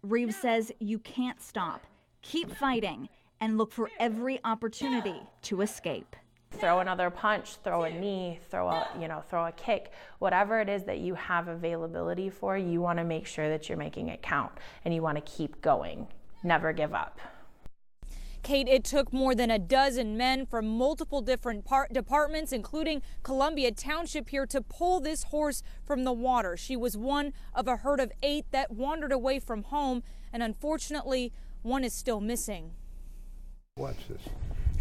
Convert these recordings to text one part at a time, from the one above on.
Reeves says you can't stop. Keep fighting and look for every opportunity to escape. Throw another punch, throw a knee, throw a kick, whatever it is that you have availability for, you want to make sure that you're making it count and you want to keep going. Never give up. Kate, it took more than a dozen men from multiple different departments, including Columbia Township here, to pull this horse from the water. She was one of a herd of 8 that wandered away from home, and unfortunately, one is still missing. Watch this.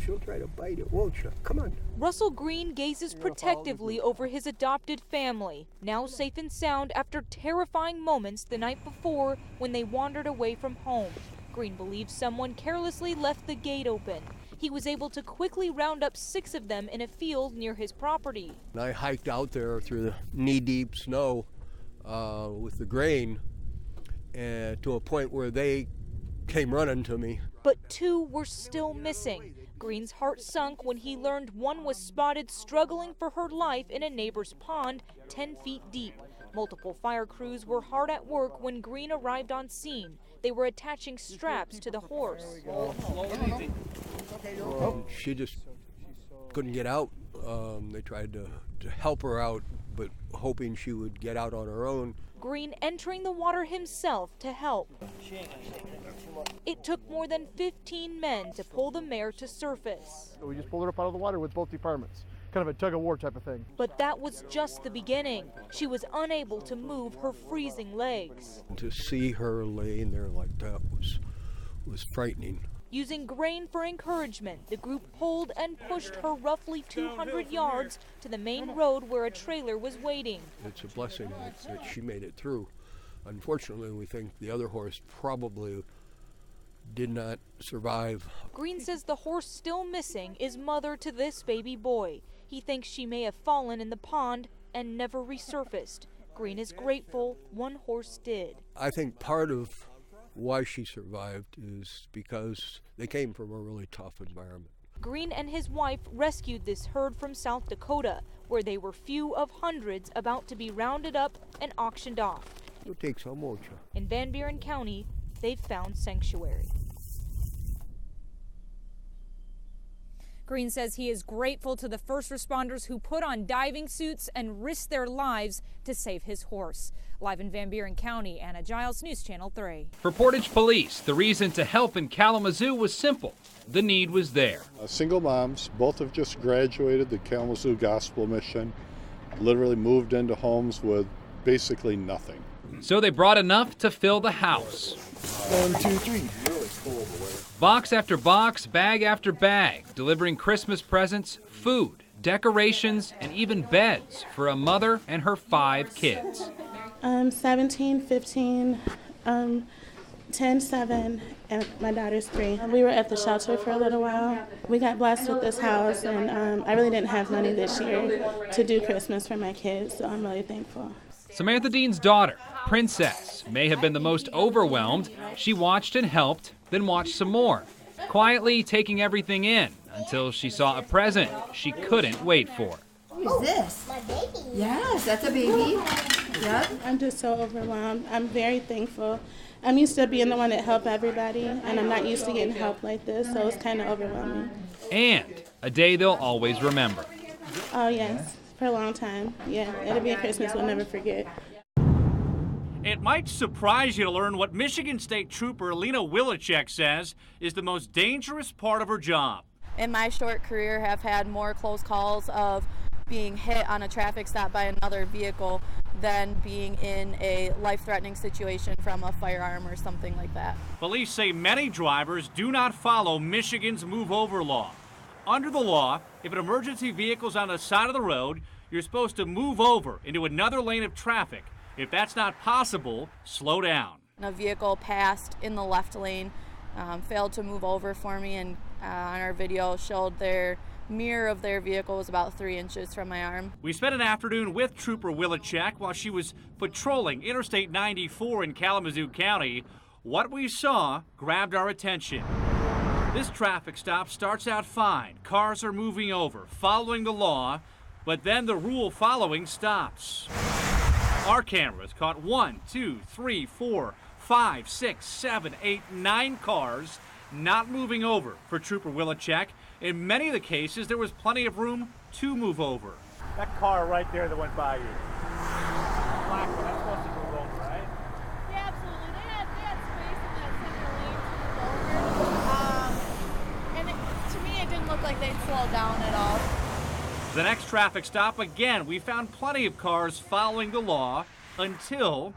She'll try to bite it, won't she? Come on. Russell Green gazes protectively over his adopted family, now safe and sound after terrifying moments the night before when they wandered away from home. Green believes someone carelessly left the gate open. He was able to quickly round up 6 of them in a field near his property. I hiked out there through the knee-deep snow with the grain and to a point where they came running to me. But 2 were still missing. Green's heart sunk when he learned one was spotted struggling for her life in a neighbor's pond 10 feet deep. Multiple fire crews were hard at work when Green arrived on scene. They were attaching straps to the horse. She just couldn't get out. They tried to help her out, but hoping she would get out on her own. Green entering the water himself to help. It took more than 15 men to pull the mare to surface. We just pulled her up out of the water with both departments. Kind of a tug-of-war type of thing. But that was just the beginning. She was unable to move her freezing legs. To see her laying there like that was frightening. Using grain for encouragement, the group pulled and pushed her roughly 200 yards to the main road where a trailer was waiting. It's a blessing that she made it through. Unfortunately, we think the other horse probably did not survive. Green says the horse still missing is mother to this baby boy. He thinks she may have fallen in the pond and never resurfaced. Green is grateful one horse did. I think part of why she survived is because they came from a really tough environment. Green and his wife rescued this herd from South Dakota, where they were few of hundreds about to be rounded up and auctioned off. You'll take some, won't you? In Van Buren County, they've found sanctuary. Green says he is grateful to the first responders who put on diving suits and risked their lives to save his horse. Live in Van Buren County, Anna Giles, News Channel 3. For Portage Police, the reason to help in Kalamazoo was simple. The need was there. Single moms, both have just graduated the Kalamazoo Gospel Mission, literally moved into homes with basically nothing. So they brought enough to fill the house. 1, 2, 3. Box after box, bag after bag, delivering Christmas presents, food, decorations, and even beds for a mother and her 5 kids. 17, 15, 10, 7, and my daughter's 3. We were at the shelter for a little while. We got blessed with this house, and I really didn't have money this year to do Christmas for my kids, so I'm really thankful. Samantha Dean's daughter, Princess, may have been the most overwhelmed. She watched and helped, then watched some more, quietly taking everything in until she saw a present she couldn't wait for. Who's this? My baby. Yes, that's a baby. Yep. I'm just so overwhelmed. I'm very thankful. I'm used to being the one that helped everybody, and I'm not used to getting help like this, so it's kind of overwhelming. And a day they'll always remember. Oh, yes, for a long time. Yeah, it'll be a Christmas we'll never forget. It might surprise you to learn what Michigan State Trooper Lena Willichek says is the most dangerous part of her job. In my short career, have had more close calls of being hit on a traffic stop by another vehicle than being in a life-threatening situation from a firearm or something like that. Police say many drivers do not follow Michigan's move over law. Under the law, if an emergency vehicle is on the side of the road, you're supposed to move over into another lane of traffic. If that's not possible, slow down. A vehicle passed in the left lane, failed to move over for me, and on our video showed their mirror of their vehicle was about 3 inches from my arm. We spent an afternoon with Trooper Willichek while she was patrolling Interstate 94 in Kalamazoo County. What we saw grabbed our attention. This traffic stop starts out fine. Cars are moving over, following the law, but then the rule following stops. Our cameras caught 1, 2, 3, 4, 5, 6, 7, 8, 9 cars not moving over for Trooper Willichek. In many of the cases, there was plenty of room to move over. That car right there that went by you. Black one, that's supposed to move over, right? Yeah, absolutely. They had space in that center lane to move over. And to me, it didn't look like they'd slowed down at all. The next traffic stop, again, we found plenty of cars following the law until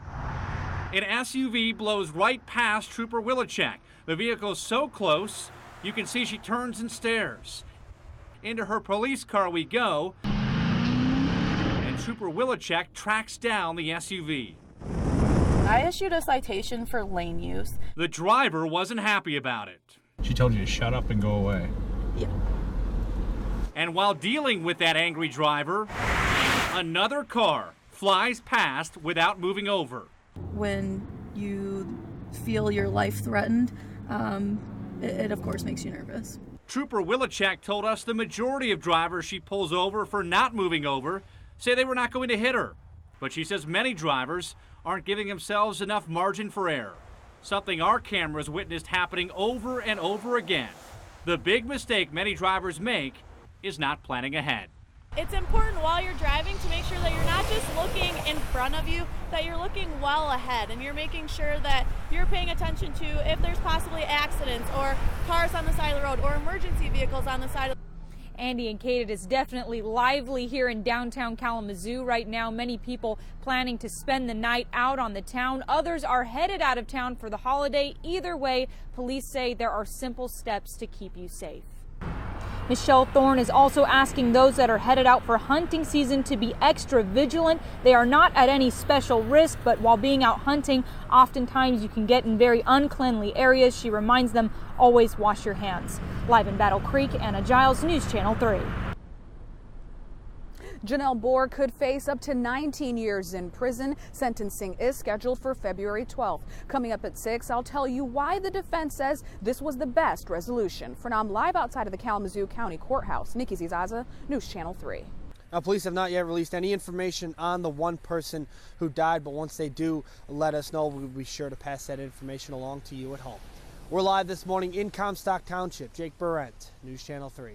an SUV blows right past Trooper Willichek. The vehicle's so close, you can see she turns and stares. Into her police car we go, and Trooper Willichek tracks down the SUV. I issued a citation for lane use. The driver wasn't happy about it. She told you to shut up and go away. Yeah. And while dealing with that angry driver, another car flies past without moving over. When you feel your life threatened, it of course makes you nervous. Trooper Willichek told us the majority of drivers she pulls over for not moving over say they were not going to hit her. But she says many drivers aren't giving themselves enough margin for error, something our cameras witnessed happening over and over again. The big mistake many drivers make is not planning ahead. It's important while you're driving to make sure that you're not just looking in front of you, that you're looking well ahead and you're making sure that you're paying attention to if there's possibly accidents or cars on the side of the road or emergency vehicles on the side of the road. Andy and Kate, it is definitely lively here in downtown Kalamazoo right now. Many people planning to spend the night out on the town. Others are headed out of town for the holiday. Either way, police say there are simple steps to keep you safe. Michelle Thorne is also asking those that are headed out for hunting season to be extra vigilant. They are not at any special risk, but while being out hunting, oftentimes you can get in very uncleanly areas. She reminds them, always wash your hands. Live in Battle Creek, Anna Giles, News Channel 3. Janelle Bohr could face up to 19 years in prison. Sentencing is scheduled for February 12th. Coming up at 6, I'll tell you why the defense says this was the best resolution. For now, I'm live outside of the Kalamazoo County Courthouse. Nikki Zizaza, News Channel 3. Now, police have not yet released any information on the one person who died, but once they do let us know, we'll be sure to pass that information along to you at home. We're live this morning in Comstock Township. Jake Burrent, News Channel 3.